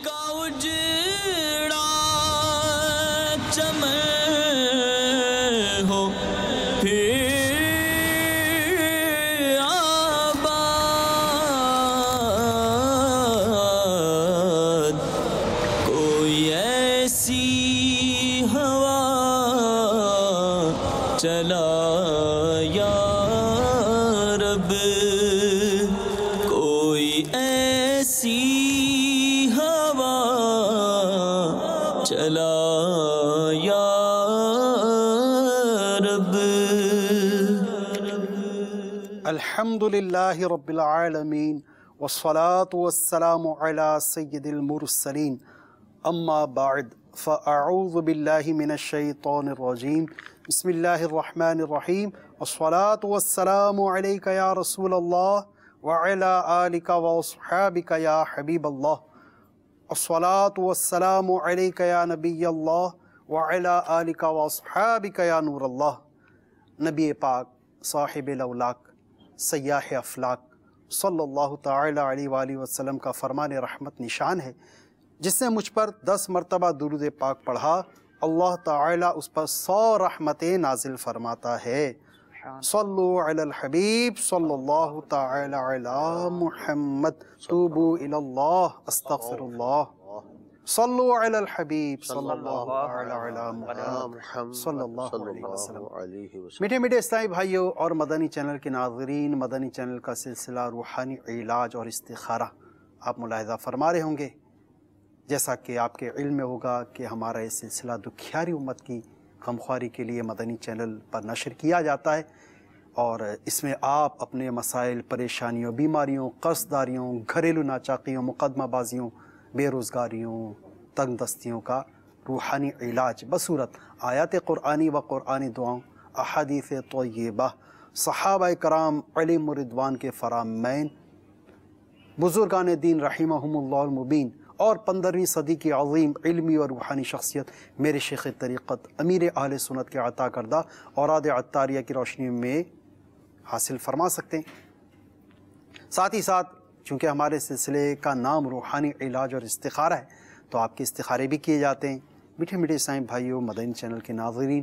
کا اجڑا چمن ہو پھر آباد، کوئی ایسی ہوا چلا یا رب، کوئی ایسی ہوا چلا یا رب۔ الحمدللہ رب العالمین والصلاة والسلام علی سید المرسلین، اما بعد فاعوذ باللہ من الشیطان الرجیم، بسم اللہ الرحمن الرحیم، والصلاة والسلام علیک یا رسول اللہ وعلی آلک واصحابک یا حبیب اللہ، والصلاة والسلام علیک یا نبی اللہ وعلی آلک واصحابک یا نور اللہ۔ نبی پاک صاحب الاولاق سیاح افلاق صلی اللہ تعالی علیہ وآلہ وسلم کا فرمان رحمت نشان ہے، جس نے مجھ پر 10 مرتبہ درود پاک پڑھا، اللہ تعالی اس پر 100 رحمتیں نازل فرماتا ہے۔ صلو علی الحبیب صلی اللہ تعالی علی محمد، توبو الی اللہ استغفر اللہ۔ صلو علی الحبیب صلی اللہ تعالی علی محمد صلی اللہ علیہ وسلم۔ میٹھے میٹھے اسلامی بھائیوں اور مدنی چینل کے ناظرین، مدنی چینل کا سلسلہ روحانی علاج اور استخارہ آپ ملاحظہ فرما رہے ہوں گے، جیسا کہ آپ کے علم میں ہوگا کہ ہمارا یہ سلسلہ دکھیاری امت کی غمخواری کے لیے مدنی چینل پر نشر کیا جاتا ہے، اور اس میں آپ اپنے مسائل، پریشانیوں، بیماریوں، قرض داریوں، گھریلو ناچاقیوں، مقدمہ بازیوں، بے روزگاریوں، تنگ دستیوں کا روحانی علاج بصورت آیات قرآنی و قرآنی دعاؤں، احادیث طیبہ، صحابہ کرام علم و رضوان کے فرامین، بزرگان دین رحمہم اللہ المبین، اور 15ویں صدی کی عظیم علمی اور روحانی شخصیت میرے شیخ طریقت امیر اہل سنت کے عطا کردہ اوراد عطاریہ کی روشنی میں حاصل فرما سکتے ہیں۔ ساتھ ہی ساتھ چونکہ ہمارے سلسلے کا نام روحانی علاج اور استخارہ ہے، تو آپ کے استخارے بھی کیے جاتے ہیں۔ میٹھے میٹھے اسلامی بھائیوں، مدنی چینل کے ناظرین،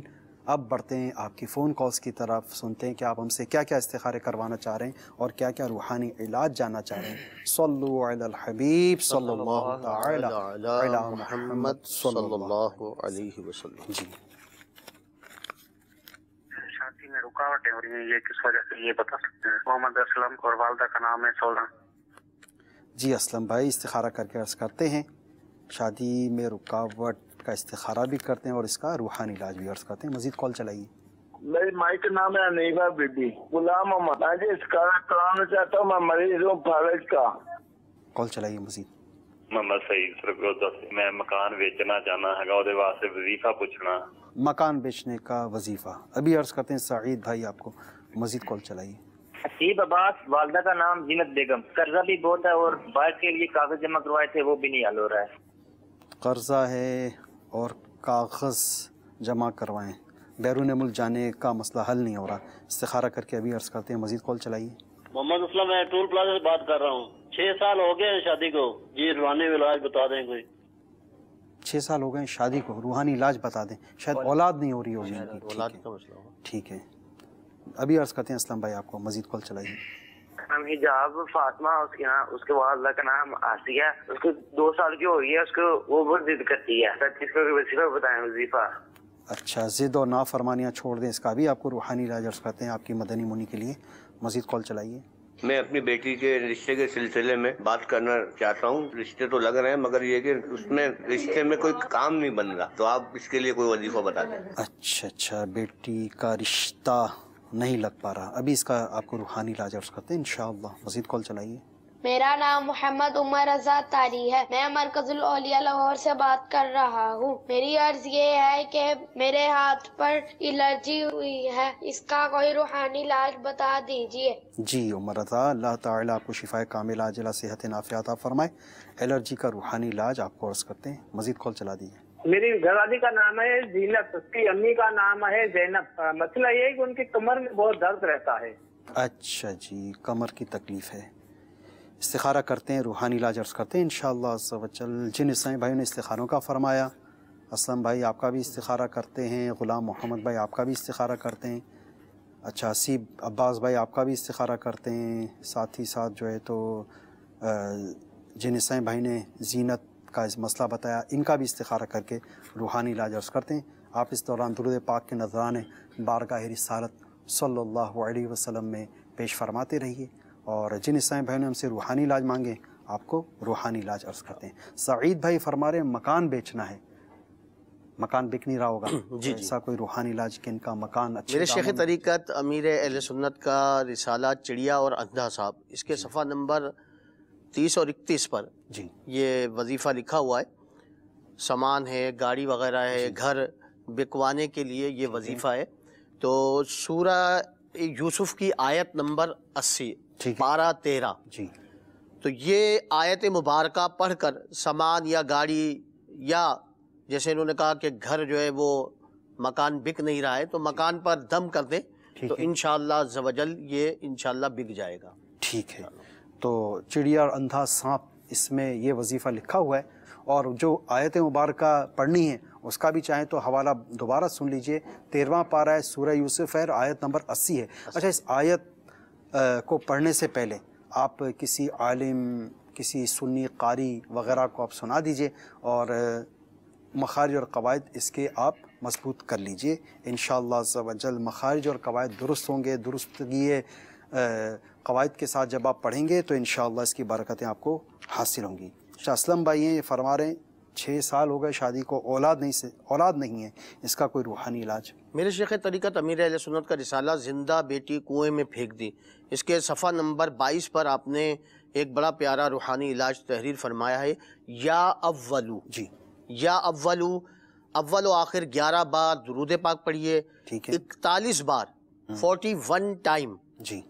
اب بڑھتے ہیں آپ کی فون کالز کی طرف، سنتے ہیں کہ آپ ہم سے کیا کیا استخارے کروانا چاہ رہے ہیں اور کیا کیا روحانی علاج جاننا چاہ رہے ہیں۔ صلو علی الحبیب صلی اللہ تعالی علی محمد صلی اللہ علیہ وسلم۔ جی شادی میں رکاوٹیں ہو رہی ہیں، یہ کس وجہ سے یہ بتا سکتے ہیں؟ محمد اسلم اور والدہ کا نام ہے سونا۔ جی اسلم بھائی، استخارہ کر کے عرض کرتے ہیں، شادی میں رکاوٹ کا استخارہ بھی کرتے ہیں اور اس کا روحانی علاج بھی عرض کرتے ہیں۔ مزید کال چلائیے۔ میری مائی کا نام ہے انیبہ بی بی، غلام محمد۔ میں جی استخارہ کرانا چاہتا ہوں، میں مریض ہوں فالج کا۔ کال چلائیے مزید۔ محمد سعید سرگودا سے میں مکان بیچنا چاہنا ہے، وہ واسطے وظیفہ پوچھنا۔ مکان بیچنے کا وظیفہ ابھی عرض کرتے ہیں سعید بھائی آپ کو۔ مزید کال چلائیے۔ حسیب عباس، والدہ کا نام زینت بیگم۔ قرضہ بھی بہت ہے اور باہر کے لیے کاغذ جمع کروائے تھے، وہ بھی نہیں حل ہو رہا ہے۔ قرضہ ہے اور کاغذ جمع کروائیں، بیرون ملک جانے کا مسئلہ حل نہیں ہو رہا، استخارہ کر کے ابھی عرض کرتے ہیں۔ مزید کال چلائیے۔ محمد اسلم، میں ٹول پلازا سے بات کر رہا ہوں۔ 6 سال ہو گئے ہیں شادی کو، جی روحانی علاج بتا دیں کوئی۔ 6 سال ہو گئے ہیں شادی کو، روحانی علاج بتا دیں، شاید اولاد نہیں ہو رہی ہوگی۔ ٹھیک ہے، ابھی عرض کرتے ہیں اسلم بھائی آپ کو۔ مزید کال چلائیے۔ نام حجاب فاطمہ، اس کے والدہ کا نام آسیہ، اس کو 2 سال کی ہو گئی ہے، اس کو وہ بہت ضد کرتی ہے، اس کو وظیفہ بتائیں وظیفہ۔ اچھا، ضد اور نافرمانیاں چھوڑ دیں، اس کا بھی آپ کو روحانی علاج عرض کرتے ہیں آپ کی مدنی منی کے لیے۔ مزید کال چلائیے۔ میں اپنی بیٹی کے رشتے کے سلسلے میں بات کرنا چاہتا ہوں۔ رشتے تو لگ رہے ہیں مگر یہ کہ اس میں رشتے میں کوئی کام نہیں بن رہا، تو آپ اس کے لیے کوئی وظیفہ بتا دیں۔ اچھا، بیٹی کا رشتہ نہیں لگ پا رہا، ابھی اس کا آپ کو روحانی علاج عرض کرتے ہیں انشاءاللہ۔ مزید کال چلائیے۔ میرا نام محمد عمر رضا طاری ہے، میں مرکز الاولیاء لاہور سے بات کر رہا ہوں۔ میری عرض یہ ہے کہ میرے ہاتھ پر الرجی ہوئی ہے، اس کا کوئی روحانی علاج بتا دیجیے۔ جی عمر رضا، اللہ تعالیٰ آپ کو شفاء کامل عاجلہ صحت نافعہ عطا فرمائے۔ الرجی کا روحانی علاج آپ کو عرض کرتے ہیں۔ مزید کال چلا دیجیے۔ میری گھر والی کا نام ہے زینت، اس کی امی کا نام ہے زینب۔ مسئلہ یہ ہے کہ ان کی کمر میں بہت درد رہتا ہے۔ اچھا جی، کمر کی تکلیف ہے، استخارہ کرتے ہیں، روحانی علاج عرض کرتے ہیں انشاءاللہ عز و جل۔ جن اسلامی بھائیوں نے استخاروں کا فرمایا، اسلم بھائی آپ کا بھی استخارہ کرتے ہیں، غلام محمد بھائی آپ کا بھی استخارہ کرتے ہیں، اچھا حسیب عباس بھائی آپ کا بھی استخارہ کرتے ہیں، ساتھ ہی ساتھ جو ہے تو جن اسلامی بھائی نے زینت کا اس مسئلہ بتایا، ان کا بھی استخارہ کر کے روحانی علاج عرض کرتے ہیں۔ آپ اس دوران درود پاک کے نذرانے بارگاہ رسالت صلی اللہ علیہ وسلم میں پیش فرماتے رہیے، اور جن اسلامی بھائیوں نے ہم سے روحانی علاج مانگے آپ کو روحانی علاج عرض کرتے ہیں۔ سعید بھائی فرما رہے ہیں مکان بیچنا ہے، مکان بک نہیں رہا ہوگا، جی ایسا کوئی روحانی علاج کہ ان کا مکان اچھے میرے شیخ داموں میں- طریقت امیر اہل سنت کا رسالہ چڑیا اور اندھا صاحب، اس کے صفحہ نمبر 30 اور 31 پر جی یہ وظیفہ لکھا ہوا ہے، سامان ہے، گاڑی وغیرہ ہے، گھر بکوانے کے لیے یہ وظیفہ ہے۔ تو سورہ یوسف کی آیت نمبر 80 پارہ 13، جی تو یہ آیت مبارکہ پڑھ کر سامان یا گاڑی، یا جیسے انہوں نے کہا کہ گھر جو ہے وہ مکان بک نہیں رہا ہے، تو مکان پر دم کر دیں تو انشاءاللہ عز و جل یہ انشاءاللہ بک جائے گا۔ ٹھیک ہے، تو چڑیا اور اندھا سانپ اس میں یہ وظیفہ لکھا ہوا ہے، اور جو آیت مبارکہ پڑھنی ہے اس کا بھی چاہیں تو حوالہ دوبارہ سن لیجئے، 13واں پارہ ہے، سورہ یوسف ہے، آیت نمبر 80 ہے۔ اچھا، اس آیت کو پڑھنے سے پہلے آپ کسی عالم، کسی سنی قاری وغیرہ کو آپ سنا دیجئے، اور مخارج اور قواعد اس کے آپ مضبوط کر لیجئے، انشاءاللہ عز و جل مخارج اور قواعد درست ہوں گے۔ درستگی قواعد کے ساتھ جب آپ پڑھیں گے تو انشاءاللہ اس کی برکتیں آپ کو حاصل ہوں گی۔ شاہ اسلم بھائی ہیں، یہ فرما رہے ہیں 6 سال ہو گئے شادی کو، اولاد نہیں ہے، اس کا کوئی روحانی علاج؟ میرے شیخ طریقت امیر اہل سنت کا رسالہ زندہ بیٹی کنویں میں پھینک دی، اس کے صفحہ نمبر 22 پر آپ نے ایک بڑا پیارا روحانی علاج تحریر فرمایا ہے، یا اولو، جی یا اولو، اول و آخر 11 بار درود پاک پڑھیے، 41 بار 41 ٹائم جی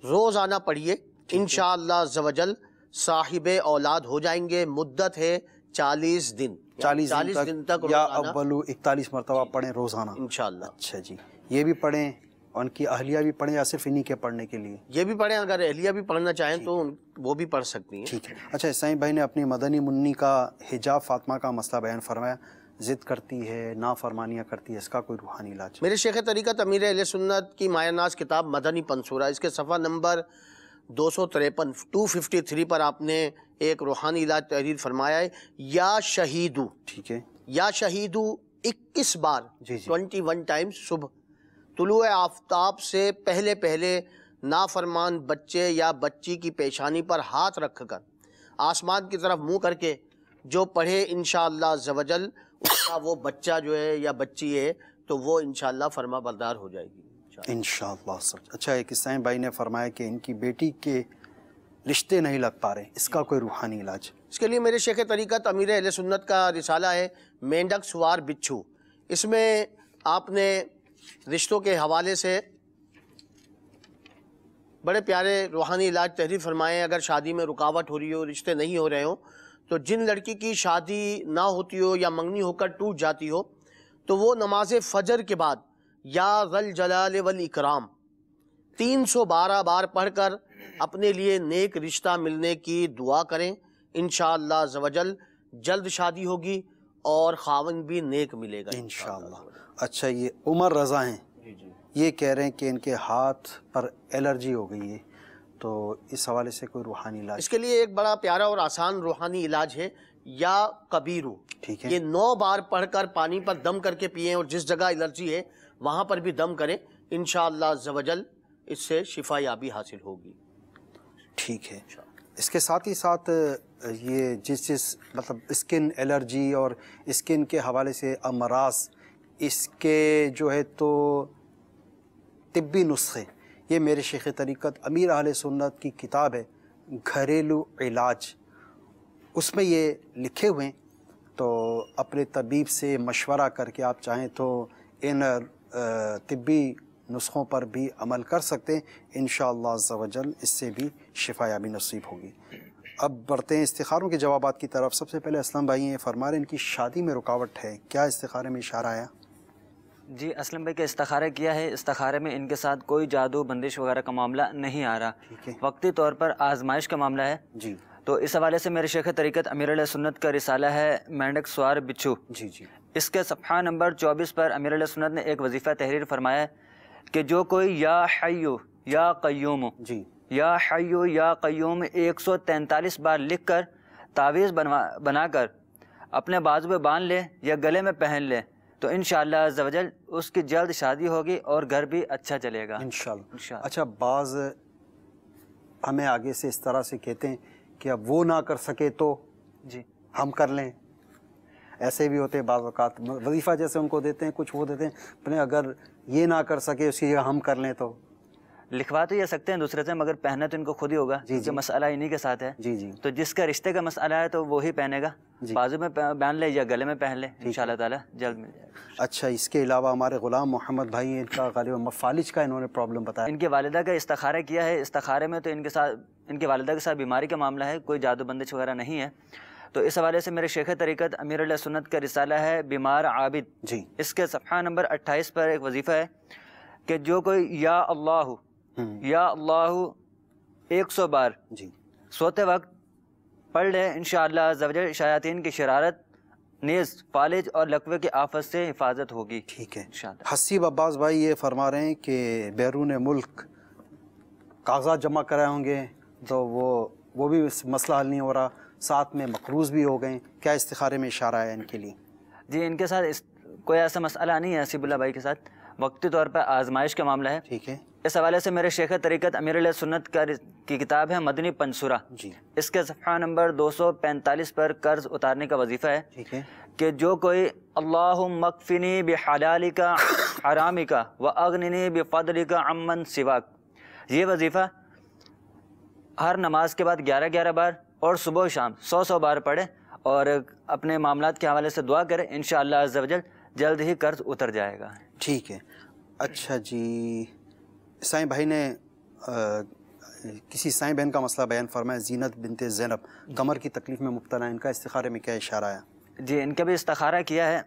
روزانہ پڑھیے، انشاءاللہ عز و جل صاحب اولاد ہو جائیں گے۔ مدت ہے 40 دن، 40 دن تک یا اولو 41 مرتبہ پڑھیں روزانہ انشاءاللہ۔ اچھا جی، یہ بھی پڑھیں، ان کی اہلیہ بھی پڑھیں، یا صرف انہی کے پڑھنے کے لیے؟ یہ بھی پڑھیں، اگر اہلیہ بھی پڑھنا چاہیں تو وہ بھی پڑھ سکتی ہیں۔ ٹھیک ہے۔ اچھا، اسلامی بھائی نے اپنی مدنی منی کا حجاب فاطمہ کا مسئلہ بیان فرمایا، ضد کرتی ہے، نافرمانیاں کرتی ہے، اس کا کوئی روحانی علاج؟ میرے شیخ طریقت امیر اہل سنت کی مایہ ناز کتاب مدنی پنصورہ، اس کے صفحہ نمبر 253 253 پر آپ نے ایک روحانی علاج تحریر فرمایا ہے، یا شہیدو، ٹھیک ہے، یا شہیدو 21 بار، جی جی 21 ٹائم صبح طلوع آفتاب سے پہلے پہلے نافرمان بچے یا بچی کی پیشانی پر ہاتھ رکھ کر آسمان کی طرف منہ کر کے جو پڑھے انشاءاللہ عز و جل، اس کا وہ بچہ جو ہے یا بچی ہے تو وہ انشاءاللہ فرما بردار ہو جائے گی انشاءاللہ۔ اچھا، ایک اسلامی بھائی نے فرمایا کہ ان کی بیٹی کے رشتے نہیں لگ پا رہے، اس کا کوئی روحانی علاج؟ اس کے لیے میرے شیخ طریقت امیر اہل سنت کا رسالہ ہے مینڈک سوار بچھو، اس میں آپ نے رشتوں کے حوالے سے بڑے پیارے روحانی علاج تحریر فرمائے۔ اگر شادی میں رکاوٹ ہو رہی ہو، رشتے نہیں ہو رہے ہوں، تو جن لڑکی کی شادی نہ ہوتی ہو یا منگنی ہو کر ٹوٹ جاتی ہو، تو وہ نماز فجر کے بعد یا ذل جلال والاکرام 312 بار پڑھ کر اپنے لیے نیک رشتہ ملنے کی دعا کریں، انشاءاللہ عز و جل جلد شادی ہوگی اور خاوند بھی نیک ملے گا انشاءاللہ۔ اچھا، یہ عمر رضا ہیں، یہ کہہ رہے ہیں کہ ان کے ہاتھ پر الرجی ہو گئی ہے، تو اس حوالے سے کوئی روحانی علاج؟ اس کے لیے ایک بڑا پیارا اور آسان روحانی علاج ہے، یا کبیرو، ٹھیک ہے، یہ 9 بار پڑھ کر پانی پر دم کر کے پئیں، اور جس جگہ الرجی ہے وہاں پر بھی دم کریں، انشاءاللہ عز و جل اس سے شفا یابی حاصل ہوگی۔ ٹھیک ہے۔ اس کے ساتھ ہی ساتھ یہ جس مطلب اسکن الرجی اور اسکن کے حوالے سے امراض، اس کے جو ہے تو طبی نسخے، یہ میرے شیخ طریقت امیر اہل سنت کی کتاب ہے گھریلو علاج، اس میں یہ لکھے ہوئے ہیں، تو اپنے طبیب سے مشورہ کر کے آپ چاہیں تو ان طبی نسخوں پر بھی عمل کر سکتے ہیں، انشاءاللہ عز و جل اس سے بھی شفا یابی نصیب ہوگی۔ اب بڑھتے ہیں استخاروں کے جوابات کی طرف۔ سب سے پہلے اسلم بھائی یہ فرما رہے ہیں ان کی شادی میں رکاوٹ ہے، کیا استخارے میں اشارہ آیا؟ جی اسلم بھائی کا استخارہ کیا ہے، استخارے میں ان کے ساتھ کوئی جادو بندش وغیرہ کا معاملہ نہیں آ رہا، وقتی طور پر آزمائش کا معاملہ ہے جی۔ تو اس حوالے سے میرے شیخ طریقت امیر علیہ سنت کا رسالہ ہے مینڈک سوار بچھو، جی جی، اس کے صفحہ نمبر 24 پر امیر علیہ سنت نے ایک وظیفہ تحریر فرمایا ہے کہ جو کوئی یا حیو یا قیوم جی، یا حیو یا قیوم 143 بار لکھ کر تعویذ بنا کر اپنے بازو پہ باندھ لے یا گلے میں پہن لے تو انشاءاللہ عز و جل اس کی جلد شادی ہوگی اور گھر بھی اچھا چلے گا انشاءاللہ۔ اچھا، بعض ہمیں آگے سے اس طرح سے کہتے ہیں کہ اب وہ نہ کر سکے تو جی ہم کر لیں، ایسے بھی ہوتے ہیں بعض اوقات، وظیفہ جیسے ان کو دیتے ہیں، کچھ وہ دیتے ہیں اپنے، اگر یہ نہ کر سکے اسی جگہ ہم کر لیں تو لکھوا تو یہ سکتے ہیں دوسرے سے، مگر پہننا تو ان کو خود ہی ہوگا، جو مسئلہ انہی کے ساتھ ہے۔ جی جی، تو جس کا رشتے کا مسئلہ ہے تو وہی پہنے گا، بازو میں باندھ لے یا گلے میں پہن لے، انشاءاللہ تعالی جلد مل جائے گا۔ اچھا، اس کے علاوہ ہمارے غلام محمد بھائی، ان کا غالباً مفالج کا انہوں نے پرابلم بتایا، ان کی والدہ کا استخارہ کیا ہے، استخارے میں تو ان کے ساتھ، ان کی والدہ کے ساتھ بیماری کا معاملہ ہے، کوئی جادو بندش وغیرہ نہیں ہے۔ تو اس حوالے سے میرے شیخ طریقت امیر علیہ سنت کا رسالہ ہے بیمار عابد، جی، اس کے صفحہ نمبر 28 پر ایک وظیفہ ہے کہ جو کوئی یا اللہ 100 بار جی سوتے وقت پڑھ لے انشاءاللہ عز و جل شیاطین کی شرارت، نیز، فالج اور لقوے کی آفت سے حفاظت ہوگی۔ ٹھیک ہے انشاءاللہ۔ حسیب عباس بھائی یہ فرما رہے ہیں کہ بیرون ملک کاغذات جمع کرائے ہوں گے تو وہ بھی مسئلہ حل نہیں ہو رہا، ساتھ میں مقروض بھی ہو گئے، کیا استخارے میں اشارہ ہے ان کے لیے؟ جی ان کے ساتھ کوئی ایسا مسئلہ نہیں ہے حسیب اللہ بھائی کے ساتھ، وقتی طور پر آزمائش کا معاملہ ہے۔ ٹھیک ہے، اس حوالے سے میرے شیخ طریقت امیر علیہ سنت کی کتاب ہے مدنی پنسورہ، جی، اس کے صفحہ نمبر 245 پر قرض اتارنے کا وظیفہ ہے، ٹھیک ہے، کہ جو کوئی اللہم اکفنی بحلالک حرامک واغننی بفضلک عمن سواک، یہ وظیفہ ہر نماز کے بعد 11 بار اور صبح و شام 100 بار پڑھے اور اپنے معاملات کے حوالے سے دعا کرے، انشاءاللہ عز و جل جلد ہی قرض اتر جائے گا۔ ٹھیک ہے۔ اچھا جی، سائیں بھائی نے کسی سائیں بہن کا مسئلہ بیان فرمایا، زینت بنت زینب، کمر کی تکلیف میں مبتلا، ان کا استخارے میں کیا اشارہ ہے؟ جی ان کا بھی استخارہ کیا ہے،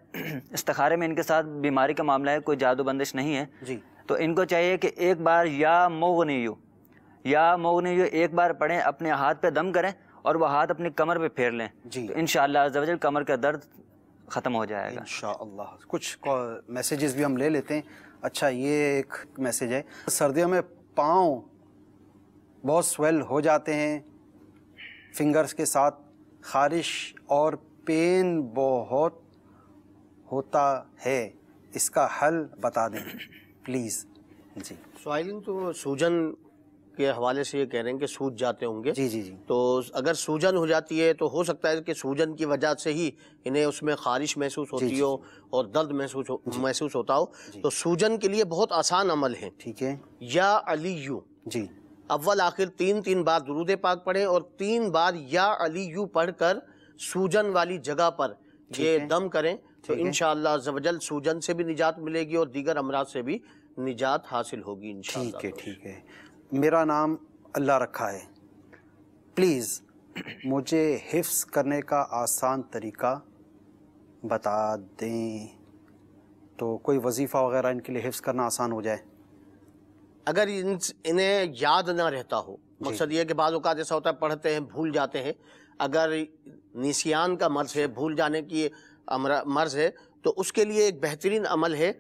استخارے میں ان کے ساتھ بیماری کا معاملہ ہے، کوئی جادو بندش نہیں ہے، جی، تو ان کو چاہیے کہ ایک بار یا مغنیو ایک بار پڑھیں، اپنے ہاتھ پہ دم کریں اور وہ ہاتھ اپنی کمر پہ پھیر لیں، جی، تو انشاءاللہ عز و جل کمر کا درد ختم ہو جائے گا انشاءاللہ۔ کچھ میسیجز بھی ہم لے لیتے ہیں۔ اچھا، یہ ایک میسیج ہے، سردیوں میں پاؤں بہت سویل ہو جاتے ہیں، فنگرز کے ساتھ خارش اور پین بہت ہوتا ہے، اس کا حل بتا دیں پلیز۔ جی، سوائلنگ تو سوجن کے حوالے سے یہ کہہ رہے ہیں کہ سوج جاتے ہوں گے، جی جی جی، تو اگر سوجن ہو جاتی ہے تو ہو سکتا ہے کہ سوجن کی وجہ سے ہی انہیں اس میں خارش محسوس ہوتی ہو اور درد محسوس ہوتا ہو، تو سوجن کے لیے بہت آسان عمل ہے۔ ٹھیک ہے، یا علیو، جی، اول آخر 3 بار درود پاک پڑھیں اور 3 بار یا علیو پڑھ کر سوجن والی جگہ پر یہ دم کریں تو انشاءاللہ عز و جل سوجن سے بھی نجات ملے گی اور دیگر امراض سے بھی نجات حاصل ہوگی انشاءاللہ۔ ٹھیک ہے، ٹھیک ہے۔ میرا نام اللہ رکھا ہے، پلیز مجھے حفظ کرنے کا آسان طریقہ بتا دیں، تو کوئی وظیفہ وغیرہ ان کے لیے حفظ کرنا آسان ہو جائے۔ اگر انہیں یاد نہ رہتا ہو، مقصد یہ کہ بعض اوقات ایسا ہوتا ہے پڑھتے ہیں بھول جاتے ہیں، اگر نسیان کا مرض ہے، بھول جانے کی مرض ہے، تو اس کے لیے ایک بہترین عمل ہے،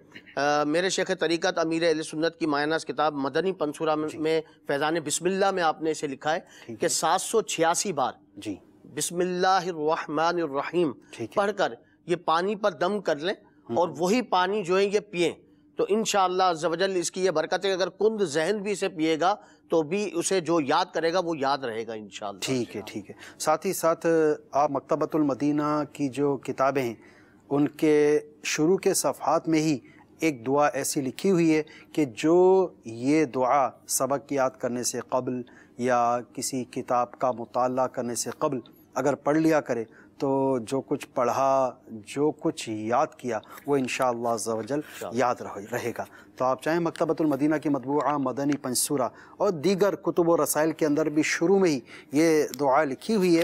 میرے شیخ طریقت امیر اہل سنت کی مایہ ناز کتاب مدنی پنسورہ میں فیضان بسم اللہ میں آپ نے اسے لکھا ہے کہ 786 بار جی بسم اللہ الرحمن الرحیم پڑھ کر یہ پانی پر دم کر لیں اور وہی پانی جو ہے یہ پئیں، تو انشاءاللہ عز و جل اس کی یہ برکت ہے، اگر کند ذہن بھی اسے پیے گا تو بھی اسے جو یاد کرے گا وہ یاد رہے گا انشاءاللہ۔ ٹھیک ہے، ٹھیک ہے۔ ساتھ ہی ساتھ آپ مکتبۃ المدینہ کی جو کتابیں ہیں ان کے شروع کے صفحات میں ہی ایک دعا ایسی لکھی ہوئی ہے کہ جو یہ دعا سبق یاد کرنے سے قبل یا کسی کتاب کا مطالعہ کرنے سے قبل اگر پڑھ لیا کرے تو جو کچھ پڑھا، جو کچھ یاد کیا وہ انشاءاللہ عز و جل یاد رہے گا۔ تو آپ چاہیں مکتبۃ المدینہ کی مطبوعہ مدنی پنسورہ اور دیگر کتب و رسائل کے اندر بھی شروع میں ہی یہ دعا لکھی ہوئی ہے،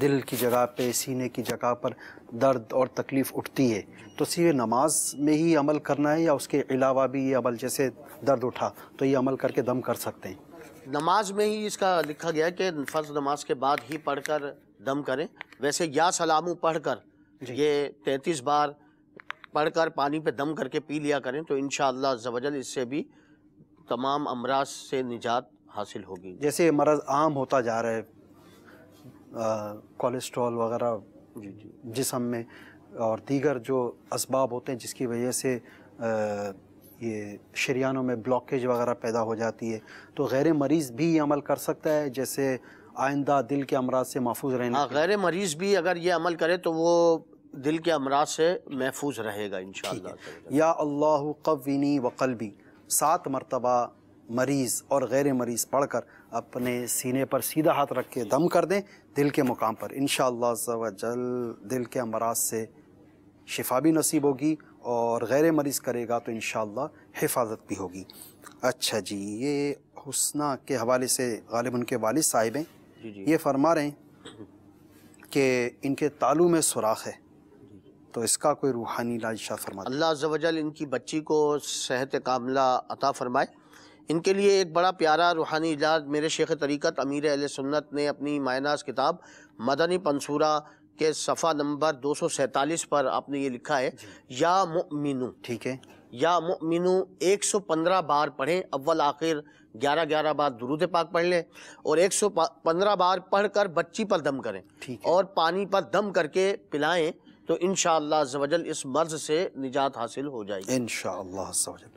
دل کی جگہ پہ، سینے کی جگہ پر درد اور تکلیف اٹھتی ہے تو صرف نماز میں ہی عمل کرنا ہے یا اس کے علاوہ بھی یہ عمل، جیسے درد اٹھا تو یہ عمل کر کے دم کر سکتے ہیں؟ نماز میں ہی اس کا لکھا گیا کہ فرض نماز کے بعد ہی پڑھ کر دم کریں. ویسے یا سلامو پڑھ کر یہ 33 بار پڑھ کر پانی پہ دم کر کے پی لیا کریں تو انشاءاللہ عز و جل اس سے بھی تمام امراض سے نجات حاصل ہوگی. جیسے مرض عام ہوتا جا رہا ہے، کولیسٹرول وغیرہ جسم میں اور دیگر جو اسباب ہوتے ہیں جس کی وجہ سے یہ شریانوں میں بلاکیج وغیرہ پیدا ہو جاتی ہے، تو غیر مریض بھی یہ عمل کر سکتا ہے جیسے آئندہ دل کے امراض سے محفوظ رہنا؟ غیر مریض بھی اگر یہ عمل کرے تو وہ دل کے امراض سے محفوظ رہے گا انشاءاللہ. یا اللہ قوینی و قلبی 7 مرتبہ مریض اور غیر مریض پڑھ کر اپنے سینے پر سیدھا ہاتھ رکھ کے دم کر دیں دل کے مقام پر، انشاءاللہ عز و جل دل کے امراض سے شفا بھی نصیب ہوگی اور غیر مریض کرے گا تو انشاءاللہ حفاظت بھی ہوگی. اچھا جی، یہ حسنہ کے حوالے سے غالب ان کے والد صاحب ہیں، یہ فرما رہے ہیں کہ ان کے تالو میں سوراخ ہے تو اس کا کوئی روحانی علاج ارشاد فرمائے. اللہ عز و جل ان کی بچی کو صحت کاملہ عطا فرمائے. ان کے لیے ایک بڑا پیارا روحانی علاج میرے شیخ طریقت امیر اہل سنت نے اپنی مائناز کتاب مدنی پنصورہ کے صفحہ نمبر 247 پر آپ نے یہ لکھا ہے، یا مؤمنو. ٹھیک ہے، یا مؤمنو 115 بار پڑھیں، اول آخر 11 بار درود پاک پڑھ لیں اور 115 بار پڑھ کر بچی پر دم کریں اور پانی پر دم کر کے پلائیں تو انشاءاللہ عز و جل اس مرض سے نجات حاصل ہو جائے گی انشاءاللہ عز و جل.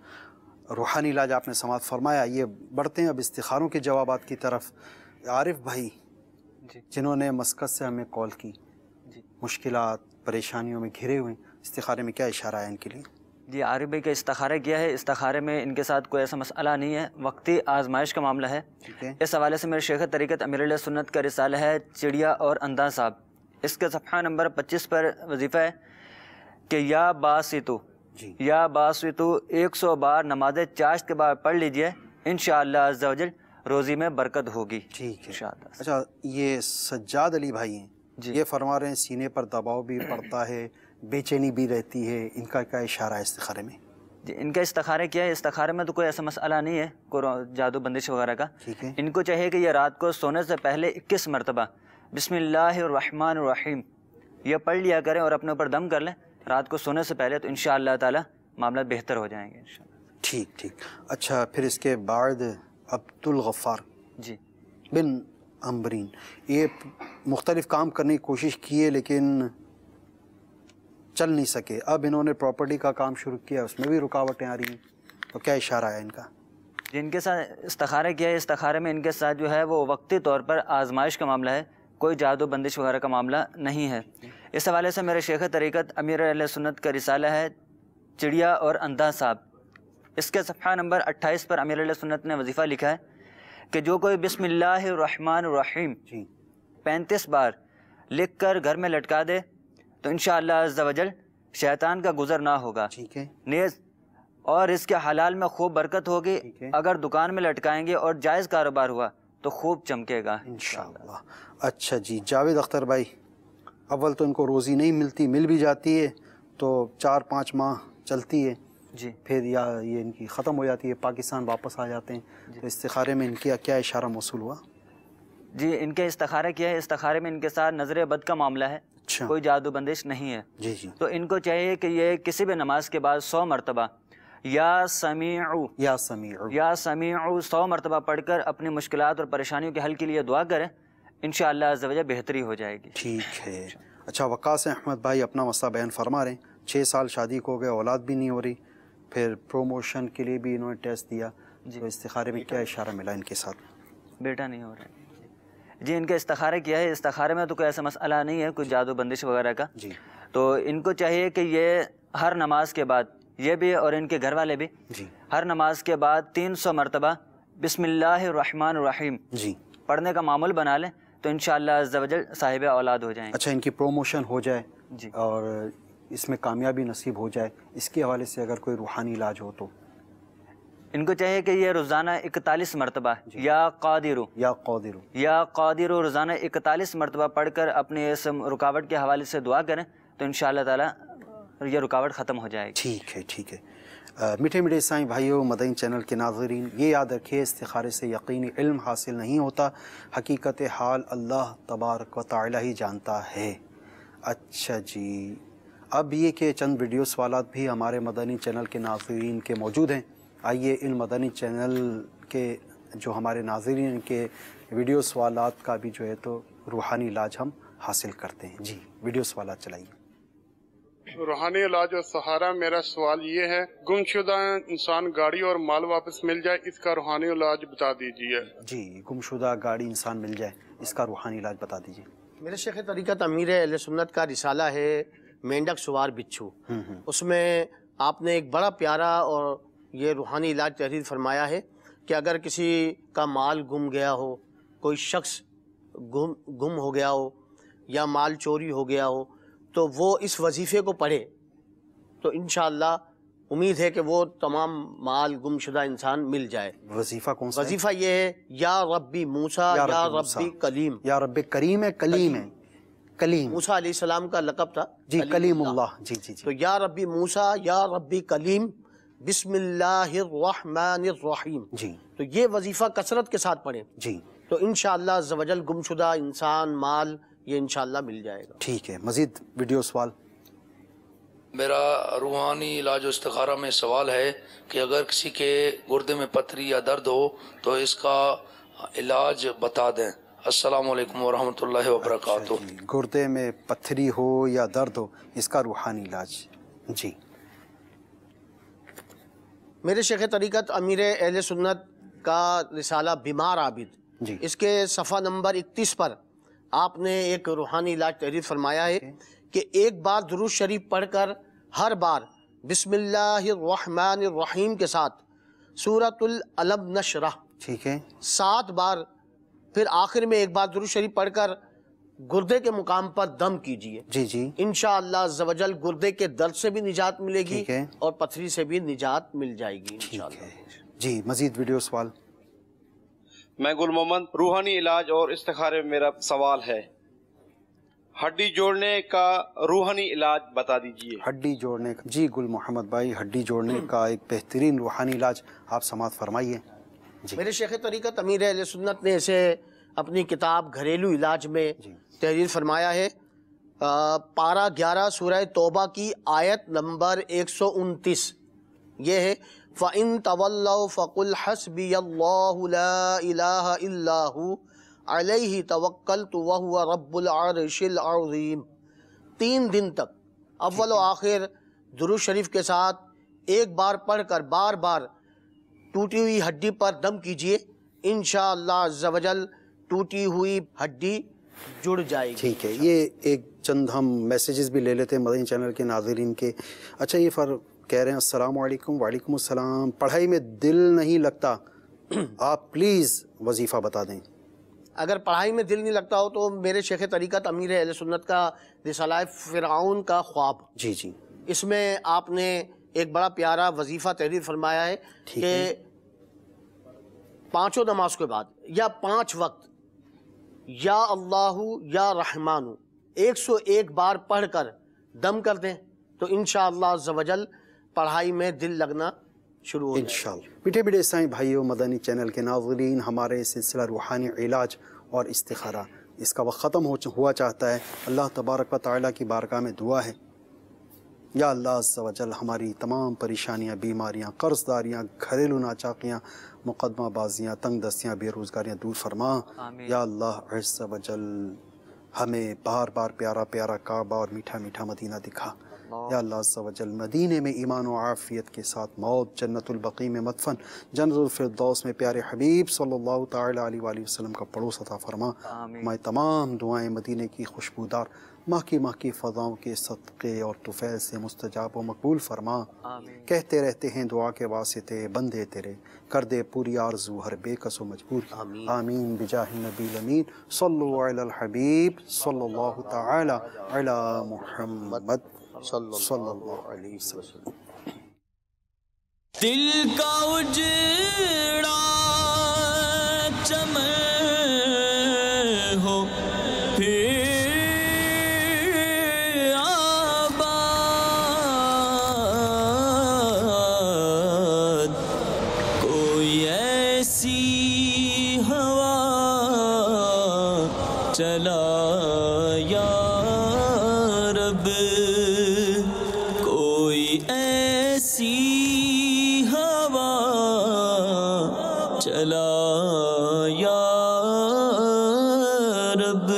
روحانی علاج آپ نے سماعت فرمایا. یہ بڑھتے ہیں اب استخاروں کے جوابات کی طرف. عارف بھائی جنہوں نے مسکت سے ہمیں کال کی، مشکلات پریشانیوں میں گھرے ہوئے، استخارے میں کیا اشارہ ہے ان کے لیے؟ جی، عارف بھائی کا استخارہ کیا ہے، استخارے میں ان کے ساتھ کوئی ایسا مسئلہ نہیں ہے، وقتی آزمائش کا معاملہ ہے. اس حوالے سے میرے شیخ طریقت امیر علیہ سنت کا رسالہ ہے چڑیا اور اندھا صاحب، اس کے صفحہ نمبر 25 پر وظیفہ ہے کہ یا باسطو، یا باسطو 100 بار نماز چاشت کے بعد پڑھ لیجئے، انشاءاللہ عز و جل روزی میں برکت ہوگی. ٹھیک ہے. اچھا، یہ سجاد علی بھائی ہیں، یہ فرما رہے ہیں سینے پر دباؤ بھی پڑتا ہے، بے چینی بھی رہتی ہے، ان کا کیا اشارہ ہے استخارے میں؟ جی، ان کا استخارہ کیا ہے، استخارے میں تو کوئی ایسا مسئلہ نہیں ہے کوئی جادو بندش وغیرہ کا. ان کو چاہیے کہ یہ رات کو سونے سے پہلے 21 مرتبہ بسم اللہ الرحمن الرحیم یہ پڑھ لیا کریں اور اپنے اوپر دم کر لیں رات کو سونے سے پہلے، تو انشاءاللہ تعالی معاملات بہتر ہو جائیں گے انشاءاللہ. ٹھیک. اچھا، پھر اس کے بعد عبدالغفار بن امبرین، یہ مختلف کام کرنے کی کوشش کی ہے لیکن چل نہیں سکے. اب انہوں نے پراپرٹی کا کام شروع کیا، اس میں بھی رکاوٹیں آ رہی ہیں، تو کیا اشارہ ہے ان کا؟ جن کے ساتھ استخارہ کیا ہے، استخارے میں ان کے ساتھ جو ہے وہ وقتی طور پر آزمائش کا معاملہ ہے، کوئی جادو بندش وغیرہ کا معاملہ نہیں ہے. اس حوالے سے میرے شیخ طریقت امیر اہل سنت کا رسالہ ہے چڑیا اور اندھا صاحب، اس کے صفحہ نمبر 28 پر امیر اہل سنت نے وظیفہ لکھا ہے کہ جو کوئی بسم اللہ الرحمن الرحیم 35 بار لکھ کر گھر میں لٹکا دے تو انشاءاللہ عز و جل شیطان کا گزر نہ ہوگا. نیز اور اس کے حلال میں خوب برکت ہوگی. اگر دکان میں لٹکائیں گے اور جائز کاروبار ہوا تو خوب چمکے گا انشاءاللہ. اچھا جی، جاوید اختر بھائی، اول تو ان کو روزی نہیں ملتی، مل بھی جاتی ہے تو 4-5 ماہ چلتی ہے جی، پھر یا یہ ان کی ختم ہو جاتی ہے، پاکستان واپس آ جاتے ہیں. تو استخارے میں ان کی کیا اشارہ موصول ہوا؟ جی، ان کے استخارہ کیا ہے، استخارے میں ان کے ساتھ نظر بد کا معاملہ ہے، کوئی جادو بندش نہیں ہے. تو ان کو چاہیے کہ یہ کسی بھی نماز کے بعد 100 مرتبہ یا سمیعو 100 مرتبہ پڑھ کر اپنی مشکلات اور پریشانیوں کے حل کے لیے دعا کریں، انشاءاللہ عز و جل بہتری ہو جائے گی. ٹھیک ہے. اچھا، وقاص احمد بھائی اپنا مسئلہ بیان فرما رہے ہیں. 6 سال شادی کو ہو گئے، اولاد بھی نہیں ہو رہی، پھر پروموشن کے لیے بھی انہوں نے ٹیسٹ دیا، تو استخارے میں کیا اشارہ ملا ان کے ساتھ؟ بیٹا نہیں ہو رہا ہے. جی، ان کا استخارہ کیا ہے، استخارے میں تو کوئی ایسا مسئلہ نہیں ہے کوئی جادو بندش وغیرہ کا. تو ان کو چاہیے کہ یہ ہر نماز کے بعد، یہ بھی اور ان کے گھر والے بھی، ہر نماز کے بعد 300 مرتبہ بسم اللہ الرحمن الرحیم پڑھنے کا معمول بنا لیں تو انشاءاللہ عز و جل صاحب اولاد ہو جائیں گے. اچھا، ان کی پروموشن ہو جائے اور اس میں کامیابی نصیب ہو جائے، اس کے حوالے سے اگر کوئی روحانی علاج ہو تو؟ ان کو چاہیے کہ یہ روزانہ 41 مرتبہ یا قادر روزانہ 41 مرتبہ پڑھ کر اپنے اس رکاوٹ کے حوالے سے دعا کریں تو انشاءاللہ تعالی یہ رکاوٹ ختم ہو جائے گی. ٹھیک ہے. میٹھے میٹھے اسلامی بھائیوں، مدنی چینل کے ناظرین، یہ یاد رکھیے استخارے سے یقینی علم حاصل نہیں ہوتا، حقیقت حال اللہ تبارک و تعالی ہی جانتا ہے. اچھا جی، اب یہ کہ چند ویڈیو سوالات بھی ہمارے مدنی چینل کے ناظرین کے موجود ہیں. آئیے ان مدنی چینل کے جو ہمارے ناظرین کے ویڈیو سوالات کا بھی جو ہے تو روحانی علاج ہم حاصل کرتے ہیں. جی ویڈیو سوالات چلائیے. روحانی علاج اور سہارا، میرا سوال یہ ہے، گمشدہ انسان گاڑی اور مال واپس مل جائے، اس کا روحانی علاج بتا دیجیے. جی، گمشدہ گاڑی انسان مل جائے، اس کا روحانی علاج بتا دیجیے. میرے شیخ طریقت امیر اہل سنت کا رسالہ ہے مینڈک سوار بچھو، اس میں آپ نے ایک بڑا پیارا اور یہ روحانی علاج تحریر فرمایا ہے کہ اگر کسی کا مال گم گیا ہو، کوئی شخص گم ہو گیا ہو یا مال چوری ہو گیا ہو تو وہ اس وظیفے کو پڑھے تو انشاءاللہ امید ہے کہ وہ تمام مال گم شدہ انسان مل جائے. وظیفہ کون سا ہے؟ وظیفہ یہ ہے یا ربی موسیٰ یا ربی کلیم. یا رب کریم ہے، کلیم ہے، کلیم موسیٰ علیہ السلام کا لقب تھا جی، کلیم اللہ. جی جی جی. تو یا ربی موسیٰ یا ربی کلیم بسم اللہ الرحمن الرحیم. جی. تو یہ وظیفہ کثرت کے ساتھ پڑھیں جی، تو انشاءاللہ عز و جل گم شدہ انسان مال یہ انشاءاللہ مل جائے گا. ٹھیک ہے. مزید ویڈیو سوال. میرا روحانی علاج و استخارہ میں سوال ہے کہ اگر کسی کے گردے میں پتھری یا درد ہو تو اس کا علاج بتا دیں. السلام علیکم ورحمۃ اللہ وبرکاتہ. گردے میں پتھری ہو یا درد ہو، اس کا روحانی علاج. جی. میرے شیخ طریقت امیر اہل سنت کا رسالہ بیمار عابد، جی، اس کے صفحہ نمبر 31 پر آپ نے ایک روحانی علاج تحریر فرمایا ہے کہ ایک بار درود شریف پڑھ کر ہر بار بسم اللہ الرحمن الرحیم کے ساتھ سورۃ العلم نشرح، ٹھیک ہے، 7 بار، پھر آخر میں ایک بار درود شریف پڑھ کر گردے کے مقام پر دم کیجئے. جی جی. انشاءاللہ عز و جل گردے کے درد سے بھی نجات ملے گی اور پتھری سے بھی نجات مل جائے گی انشاءاللہ. جی. مزید ویڈیو سوال. میں گل محمد، روحانی علاج اور استخارے میں میرا سوال ہے، ہڈی جوڑنے کا روحانی علاج بتا دیجئے. ہڈی جوڑنے کا، جی گل محمد بھائی، ہڈی جوڑنے کا ایک بہترین روحانی علاج آپ سماعت فرمائیے. جی. میرے شیخ طریقت امیر اہل سنت نے اسے اپنی کتاب گھریلو علاج میں تحریر فرمایا ہے. پارہ 11 سورہ توبہ کی آیت نمبر 129 یہ ہے، فَإِن تَوَلَّوْا فَقُلْ حَسْبِيَ اللَّهُ لَا إِلَٰهَ إِلَّا هُوَ عَلَيْهِ تَوَكَّلْتُ وَهُوَ رَبُّ الْعَرْشِ الْعَظِيمِ. 3 دن تک اول و آخر درود شریف کے ساتھ ایک بار پڑھ کر بار بار ٹوٹی ہوئی ہڈی پر دم کیجئے، انشاءاللہ عز و جل ٹوٹی ہوئی ہڈی جڑ جائے گی. ٹھیک ہے. یہ ایک چند ہم میسیجز بھی لے لیتے ہیں مدنی چینل کے ناظرین کے. اچھا، یہ کہہ رہے ہیں السلام علیکم. وعلیکم السلام. پڑھائی میں دل نہیں لگتا، آپ پلیز وظیفہ بتا دیں. اگر پڑھائی میں دل نہیں لگتا ہو تو میرے شیخ طریقت امیر اہل سنت کا رسالہ فرعون کا خواب، جی جی، اس میں آپ نے ایک بڑا پیارا وظیفہ تحریر فرمایا ہے کہ 5 نماز کے بعد یا 5 وقت یا اللہ یا رحمان 101 بار پڑھ کر دم کر دیں تو انشاءاللہ عز و جل پڑھائی میں دل لگنا شروع ہو جائے. انشاءاللہ. میٹھے میٹھے اسلامی بھائیوں، مدنی چینل کے ناظرین، ہمارے سلسلہ روحانی علاج اور استخارہ اس کا وقت ختم ہوا چاہتا ہے. اللہ تبارک و تعالیٰ کی بارگاہ میں دعا ہے، یا اللہ عز و جل ہماری تمام پریشانیاں، بیماریاں، قرض داریاں، گھریلو ناچاکیاں، مقدمہ بازیاں، تنگ دستیاں، بے روزگاریاں دور فرما. یا اللہ عز و جل ہمیں بار بار پیارا پیارا کعبہ اور میٹھا میٹھا مدینہ دکھا. یا اللہ عز و جل مدینے میں ایمان و عافیت کے ساتھ موت، جنت البقیع میں مدفن، جنت الفردوس میں پیارے حبیب صلی اللہ تعالیٰ علیہ وآلہ وسلم کا پڑوس عطا فرما. ہماری تمام دعائیں مدینے کی خوشبودار ماہ کی فضاؤں کے صدقے اور طفیل سے مستجاب و مقبول فرما. کہتے رہتے ہیں دعا کے واسطے بندے تیرے، کر دے پوری آرزو ہر بے کس و مجبور. آمین بجاہ نبی الامین صلو علی الحبیب صلی اللہ تعالی علی محمد صلی اللہ علیہ وسلم. دل کا اجڑا چمن ہو پھر آباد، کوئی ایسی ہوا چلا یا رب، کوئی ایسی ہوا چلا یا رب۔